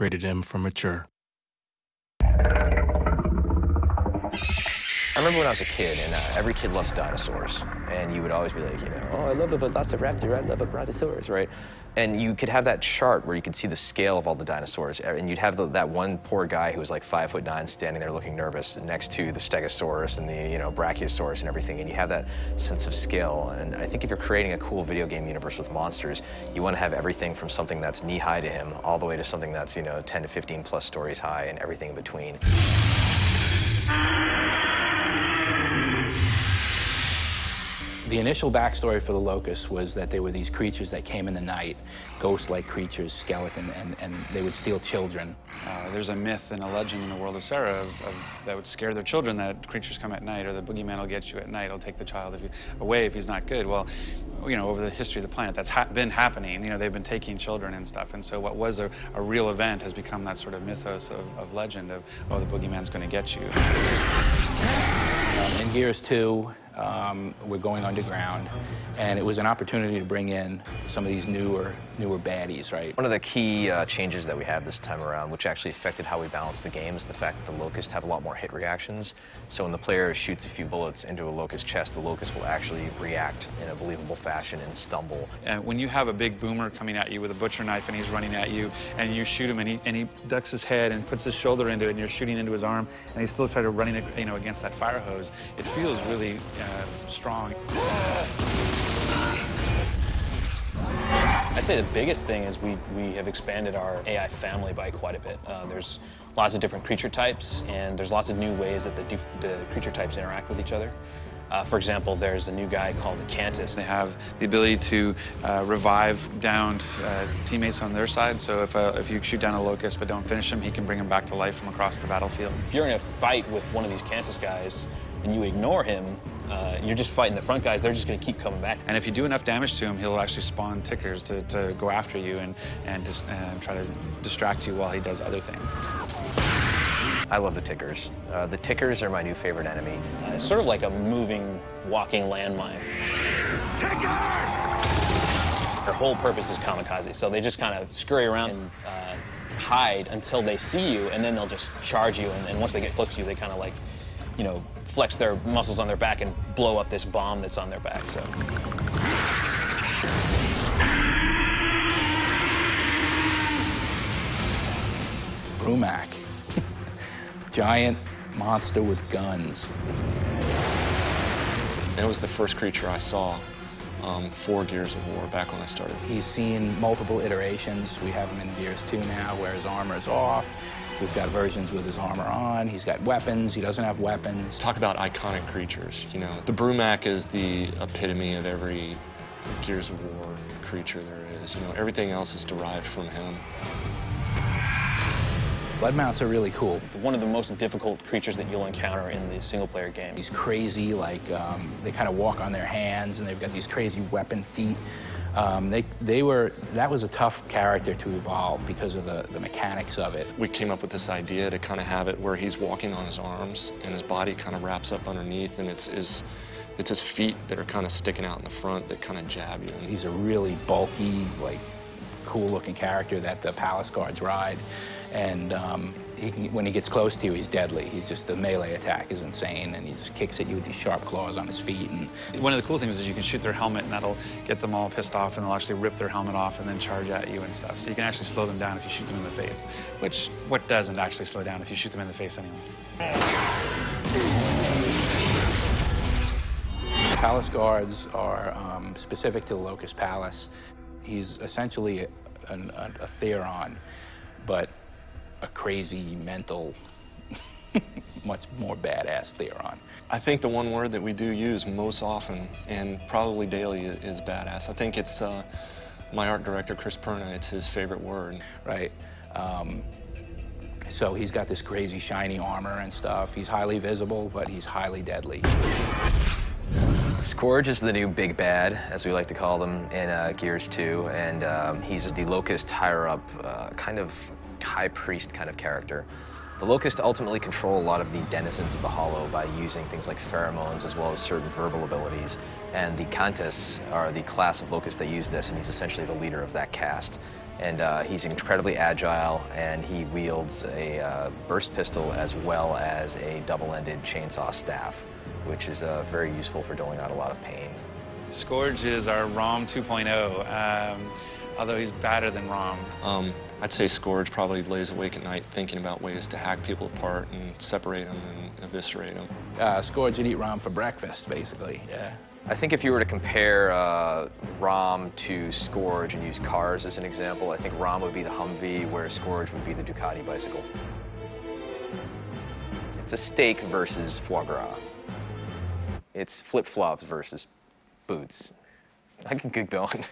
rated M for mature. I remember when I was a kid, and every kid loves dinosaurs, and you would always be like, you know, oh, I love a velociraptor, I love a brontosaurus, right? And you could have that chart where you could see the scale of all the dinosaurs, and you'd have that one poor guy who was like 5'9", standing there looking nervous next to the stegosaurus and the, you know, brachiosaurus and everything, and you have that sense of scale. And I think if you're creating a cool video game universe with monsters, you want to have everything from something that's knee-high to him all the way to something that's, you know, 10 to 15 plus stories high and everything in between. The initial backstory for the Locust was that there were these creatures that came in the night, ghost-like creatures, skeleton, and they would steal children. There's a myth and a legend in the world of Sarah that would scare their children, that creatures come at night, or the boogeyman will get you at night, he'll take the child away if he's not good. Well, you know, over the history of the planet, that's been happening. You know, they've been taking children and stuff, and so what was a real event has become that sort of mythos of legend of, oh, the boogeyman's going to get you. In Gears 2, we're going underground, and it was an opportunity to bring in some of these newer baddies, right? One of the key changes that we have this time around, which actually affected how we balance the game, is the fact that the Locust have a lot more hit reactions. So when the player shoots a few bullets into a Locust chest, the Locust will actually react in a believable fashion and stumble. And when you have a big boomer coming at you with a butcher knife and he's running at you, and you shoot him and he ducks his head and puts his shoulder into it, and you're shooting into his arm, and he's still trying to running, you know, against that fire hose, it feels really strong. I'd say the biggest thing is we have expanded our AI family by quite a bit. There's lots of different creature types, and there's lots of new ways that the creature types interact with each other. For example, there's a new guy called the Cantus. They have the ability to revive downed teammates on their side, so if you shoot down a Locust but don't finish him, he can bring him back to life from across the battlefield. If you're in a fight with one of these Cantus guys and you ignore him, you're just fighting the front guys, they're just going to keep coming back. And if you do enough damage to him, he'll actually spawn tickers to go after you and try to distract you while he does other things. I love the tickers. The tickers are my new favorite enemy. It's sort of like a moving, walking landmine. Their whole purpose is kamikaze, so they just kind of scurry around and hide until they see you, and then they'll just charge you, and once they get close to you, they kind of like, you know, flex their muscles on their back and blow up this bomb that's on their back, so. Brumak. Giant monster with guns. It was the first creature I saw for Gears of War back when I started. He's seen multiple iterations. We have him in Gears 2 now, where his armor's off. We've got versions with his armor on. He's got weapons. He doesn't have weapons. Talk about iconic creatures, you know. The Brumak is the epitome of every Gears of War creature there is. You know, everything else is derived from him. Bloodmounts are really cool. One of the most difficult creatures that you'll encounter in the single-player game. He's crazy, like they kind of walk on their hands, and they've got these crazy weapon feet. That was a tough character to evolve because of the mechanics of it. We came up with this idea to kind of have it where he's walking on his arms, and his body kind of wraps up underneath, and it's his feet that are kind of sticking out in the front that kind of jab you. He's a really bulky, like, cool-looking character that the palace guards ride, and when he gets close to you, he's deadly. He's just, the melee attack is insane, and he just kicks at you with these sharp claws on his feet. And one of the cool things is you can shoot their helmet, and that'll get them all pissed off, and they'll actually rip their helmet off and then charge at you and stuff. So you can actually slow them down if you shoot them in the face, which what doesn't actually slow down if you shoot them in the face anyway. Palace guards are specific to the Locust Palace. He's essentially a Theron, but a crazy, mental, much more badass Theron. I think the one word that we do use most often, and probably daily, is badass. I think it's my art director, Chris Perna, it's his favorite word. Right. So he's got this crazy, shiny armor and stuff. He's highly visible, but he's highly deadly. Scorge is the new big bad, as we like to call them, in Gears 2, and he's the Locust higher-up, kind of high priest kind of character. The Locust ultimately control a lot of the denizens of the Hollow by using things like pheromones as well as certain verbal abilities, and the Cantus are the class of Locust that use this, and he's essentially the leader of that caste. And he's incredibly agile, and he wields a burst pistol as well as a double-ended chainsaw staff, which is very useful for doling out a lot of pain. Scorge is our ROM 2.0, although he's badder than ROM. I'd say Scorge probably lays awake at night thinking about ways to hack people apart and separate them and eviscerate them. Scorge would eat Rom for breakfast, basically, yeah. I think if you were to compare Rom to Scorge and use cars as an example, I think Rom would be the Humvee, whereas Scorge would be the Ducati bicycle. It's a steak versus foie gras. It's flip-flops versus boots. I can keep going.